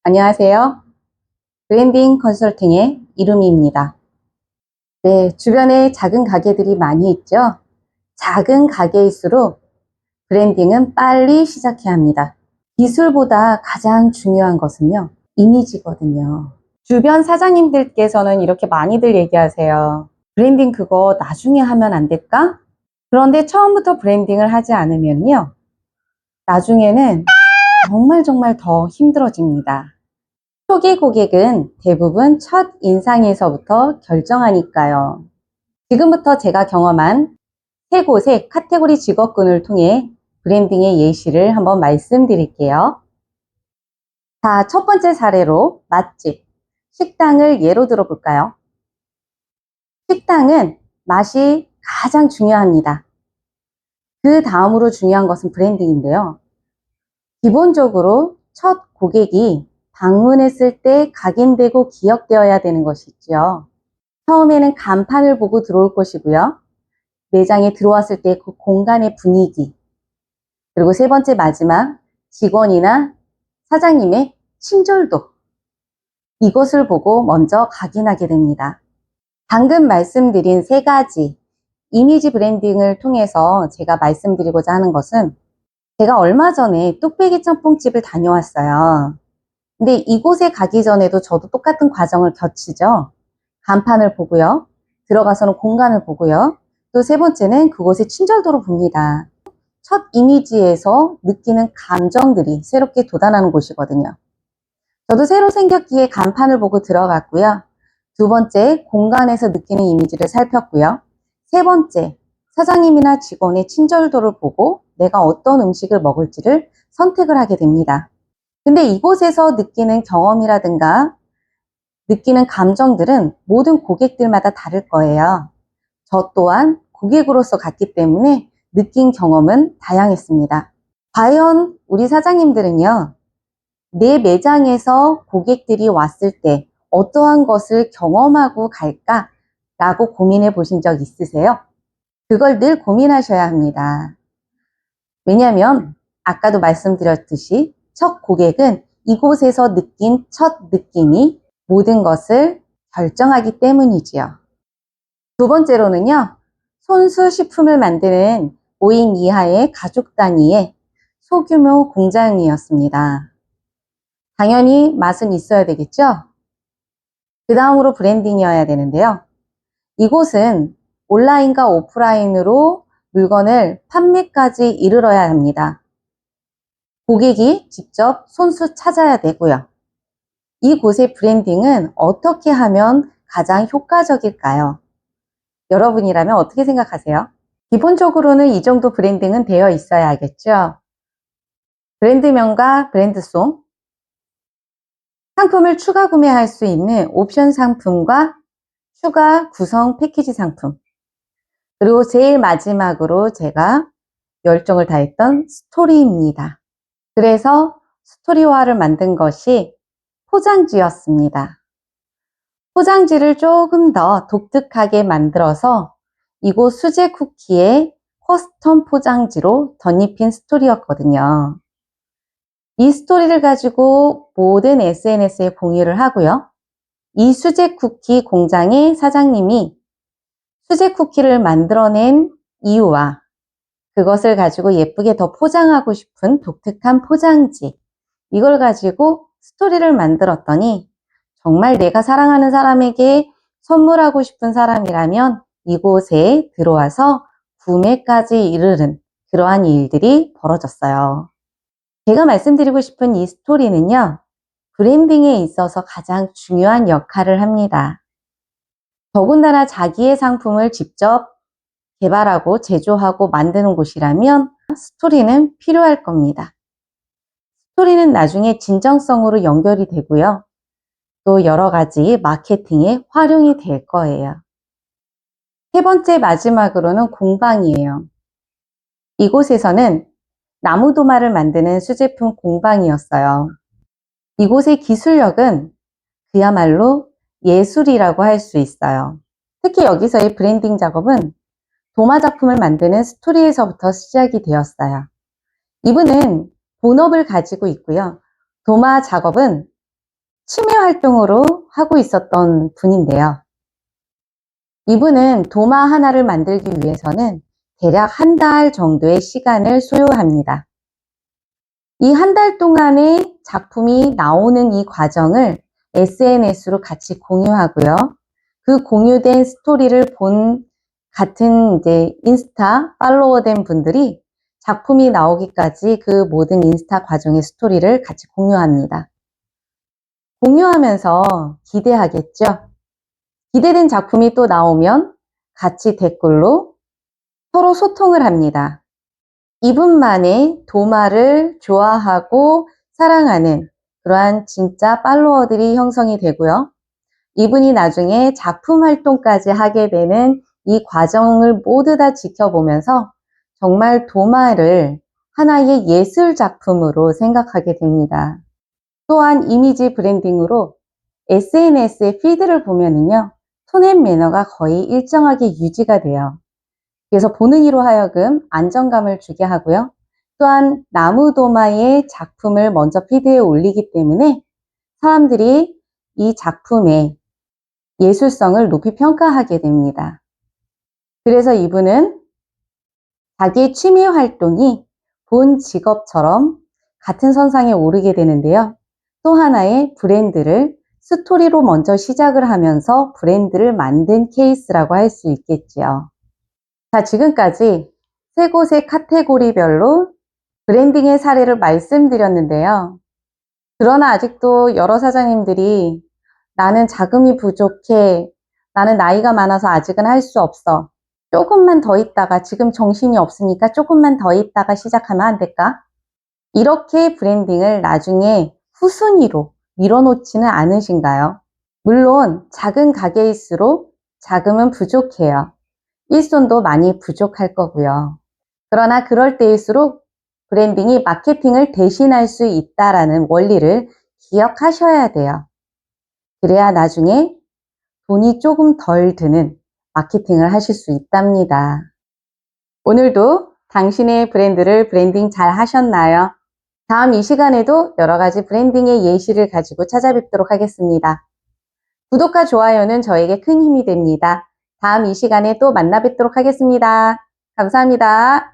안녕하세요. 브랜딩 컨설팅의 이루미입니다. 네, 주변에 작은 가게들이 많이 있죠? 작은 가게일수록 브랜딩은 빨리 시작해야 합니다. 기술보다 가장 중요한 것은요, 이미지거든요. 주변 사장님들께서는 이렇게 많이들 얘기하세요. 브랜딩 그거 나중에 하면 안 될까? 그런데 처음부터 브랜딩을 하지 않으면요, 나중에는 정말 더 힘들어집니다. 초기 고객은 대부분 첫 인상에서부터 결정하니까요. 지금부터 제가 경험한 세 곳의 카테고리 직업군을 통해 브랜딩의 예시를 한번 말씀드릴게요. 자, 첫 번째 사례로 맛집, 식당을 예로 들어볼까요? 식당은 맛이 가장 중요합니다. 그 다음으로 중요한 것은 브랜딩인데요. 기본적으로 첫 고객이 방문했을 때 각인되고 기억되어야 되는 것이 있죠. 처음에는 간판을 보고 들어올 것이고요. 매장에 들어왔을 때 그 공간의 분위기, 그리고 세 번째 마지막 직원이나 사장님의 친절도, 이것을 보고 먼저 각인하게 됩니다. 방금 말씀드린 세 가지 이미지 브랜딩을 통해서 제가 말씀드리고자 하는 것은, 제가 얼마 전에 뚝배기 짬뽕집을 다녀왔어요. 근데 이곳에 가기 전에도 저도 똑같은 과정을 거치죠. 간판을 보고요. 들어가서는 공간을 보고요. 또 세 번째는 그곳의 친절도를 봅니다. 첫 이미지에서 느끼는 감정들이 새롭게 돋아나는 곳이거든요. 저도 새로 생겼기에 간판을 보고 들어갔고요. 두 번째, 공간에서 느끼는 이미지를 살폈고요. 세 번째, 사장님이나 직원의 친절도를 보고 내가 어떤 음식을 먹을지를 선택을 하게 됩니다. 근데 이곳에서 느끼는 경험이라든가 느끼는 감정들은 모든 고객들마다 다를 거예요. 저 또한 고객으로서 갔기 때문에 느낀 경험은 다양했습니다. 과연 우리 사장님들은요, 내 매장에서 고객들이 왔을 때 어떠한 것을 경험하고 갈까라고 고민해 보신 적 있으세요? 그걸 늘 고민하셔야 합니다. 왜냐하면 아까도 말씀드렸듯이 첫 고객은 이곳에서 느낀 첫 느낌이 모든 것을 결정하기 때문이지요. 두 번째로는요, 손수식품을 만드는 5인 이하의 가족 단위의 소규모 공장이었습니다. 당연히 맛은 있어야 되겠죠? 그 다음으로 브랜딩이어야 되는데요. 이곳은 온라인과 오프라인으로 물건을 판매까지 이르러야 합니다. 고객이 직접 손수 찾아야 되고요. 이곳의 브랜딩은 어떻게 하면 가장 효과적일까요? 여러분이라면 어떻게 생각하세요? 기본적으로는 이 정도 브랜딩은 되어 있어야겠죠. 브랜드명과 브랜드송, 상품을 추가 구매할 수 있는 옵션 상품과 추가 구성 패키지 상품, 그리고 제일 마지막으로 제가 열정을 다했던 스토리입니다. 그래서 스토리화를 만든 것이 포장지였습니다. 포장지를 조금 더 독특하게 만들어서 이곳 수제 쿠키의 커스텀 포장지로 덧입힌 스토리였거든요. 이 스토리를 가지고 모든 SNS에 공유를 하고요. 이 수제 쿠키 공장의 사장님이 수제 쿠키를 만들어낸 이유와 그것을 가지고 예쁘게 더 포장하고 싶은 독특한 포장지, 이걸 가지고 스토리를 만들었더니 정말 내가 사랑하는 사람에게 선물하고 싶은 사람이라면 이곳에 들어와서 구매까지 이르는 그러한 일들이 벌어졌어요. 제가 말씀드리고 싶은 이 스토리는요, 브랜딩에 있어서 가장 중요한 역할을 합니다. 더군다나 자기의 상품을 직접 개발하고 제조하고 만드는 곳이라면 스토리는 필요할 겁니다. 스토리는 나중에 진정성으로 연결이 되고요. 또 여러 가지 마케팅에 활용이 될 거예요. 세 번째 마지막으로는 공방이에요. 이곳에서는 나무도마를 만드는 수제품 공방이었어요. 이곳의 기술력은 그야말로 예술이라고 할 수 있어요. 특히 여기서의 브랜딩 작업은 도마 작품을 만드는 스토리에서부터 시작이 되었어요. 이분은 본업을 가지고 있고요. 도마 작업은 취미 활동으로 하고 있었던 분인데요. 이분은 도마 하나를 만들기 위해서는 대략 한 달 정도의 시간을 소요합니다. 이 한 달 동안의 작품이 나오는 이 과정을 SNS로 같이 공유하고요. 그 공유된 스토리를 본 같은 이제 인스타 팔로워 된 분들이 작품이 나오기까지 그 모든 인스타 과정의 스토리를 같이 공유합니다. 공유하면서 기대하겠죠? 기대된 작품이 또 나오면 같이 댓글로 서로 소통을 합니다. 이분만의 도마를 좋아하고 사랑하는 그러한 진짜 팔로워들이 형성이 되고요. 이분이 나중에 작품 활동까지 하게 되는 이 과정을 모두 다 지켜보면서 정말 도마를 하나의 예술 작품으로 생각하게 됩니다. 또한 이미지 브랜딩으로 SNS의 피드를 보면은요, 톤 앤 매너가 거의 일정하게 유지가 돼요. 그래서 보는 이로 하여금 안정감을 주게 하고요. 또한 나무도마의 작품을 먼저 피드에 올리기 때문에 사람들이 이 작품의 예술성을 높이 평가하게 됩니다. 그래서 이분은 자기 취미 활동이 본 직업처럼 같은 선상에 오르게 되는데요. 또 하나의 브랜드를 스토리로 먼저 시작을 하면서 브랜드를 만든 케이스라고 할 수 있겠지요. 자, 지금까지 세 곳의 카테고리별로 브랜딩의 사례를 말씀드렸는데요. 그러나 아직도 여러 사장님들이 나는 자금이 부족해, 나는 나이가 많아서 아직은 할 수 없어, 조금만 더 있다가, 지금 정신이 없으니까 조금만 더 있다가 시작하면 안 될까? 이렇게 브랜딩을 나중에 후순위로 밀어놓지는 않으신가요? 물론 작은 가게일수록 자금은 부족해요. 일손도 많이 부족할 거고요. 그러나 그럴 때일수록 브랜딩이 마케팅을 대신할 수 있다라는 원리를 기억하셔야 돼요. 그래야 나중에 돈이 조금 덜 드는 마케팅을 하실 수 있답니다. 오늘도 당신의 브랜드를 브랜딩 잘 하셨나요? 다음 이 시간에도 여러 가지 브랜딩의 예시를 가지고 찾아뵙도록 하겠습니다. 구독과 좋아요는 저에게 큰 힘이 됩니다. 다음 이 시간에 또 만나 뵙도록 하겠습니다. 감사합니다.